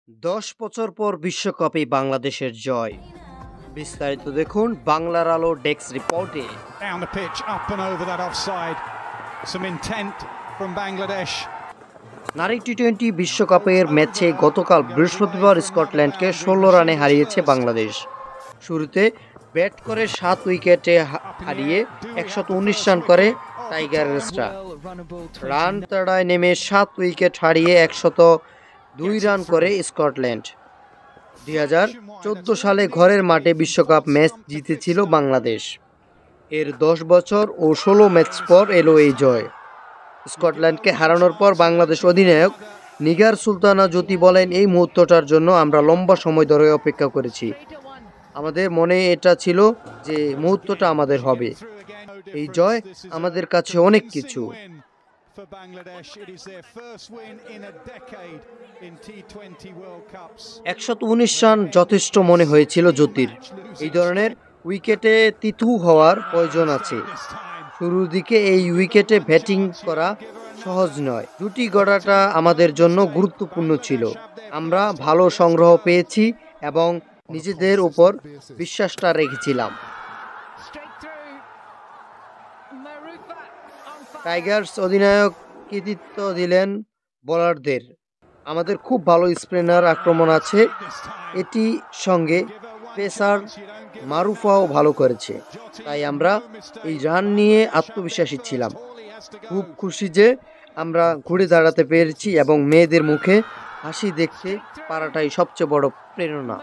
১০ বছর পর বিশ্বকাপে বাংলাদেশের জয়। বিস্তারিত দেখুন বাংলার আলো ডেস্ক রিপোর্টে। Down the pitch, up and over that offside. Some intent from Bangladesh. নারী টি-20 বিশ্বকাপের ম্যাচে গতকাল বৃহস্পতিবার স্কটল্যান্ডকে ১৬ রানে হারিয়েছে বাংলাদেশ। শুরুতে ব্যাট করে ৭ উইকেটে হারিয়ে ১১৯ রান করে টাইগার্সরা। রান তাড়ায় নেমে ৭ উইকেট হারিয়ে ১০২ রান করে স্কটল্যান্ড। ২০১৪ সালে ঘরের মাঠে বিশ্বকাপ ম্যাচ জিতেছিল বাংলাদেশ। এর ১০ বছর ও ১৬ ম্যাচ পর এলো এই জয়। স্কটল্যান্ডকে হারানোর পর বাংলাদেশ অধিনায়ক নিগার সুলতানা জ্যোতি বলেন, এই মুহূর্তটার জন্য আমরা লম্বা সময় ধরে অপেক্ষা করেছি। আমাদের মনে এটা ছিল যে মুহূর্তটা আমাদের হবে। এই জয় আমাদের কাছে অনেক কিছু। ১১৯ রান যথেষ্ট মনে হয়েছিল জ্যোতির। এই ধরনের উইকেটে তিতু হওয়ার প্রয়োজন আছে। শুরুর দিকে এই উইকেটে ব্যাটিং করা সহজ নয়। জুটি গড়াটা আমাদের জন্য গুরুত্বপূর্ণ ছিল। আমরা ভালো সংগ্রহ পেয়েছি এবং নিজেদের উপর বিশ্বাসটা রেখেছিলাম। টাইগার্স অধিনায়ক কৃতিত্ব দিলেন বোলারদের। আমাদের খুব ভালো স্পিনার আক্রমণ আছে, এটি সঙ্গে পেসার মারুফাও ভালো করেছে, তাই আমরা এই রান নিয়ে আত্মবিশ্বাসী ছিলাম। খুব খুশি যে আমরা ঘুরে দাঁড়াতে পেরেছি এবং মেয়েদের মুখে হাসি দেখতে পারাটাই সবচেয়ে বড় প্রেরণা।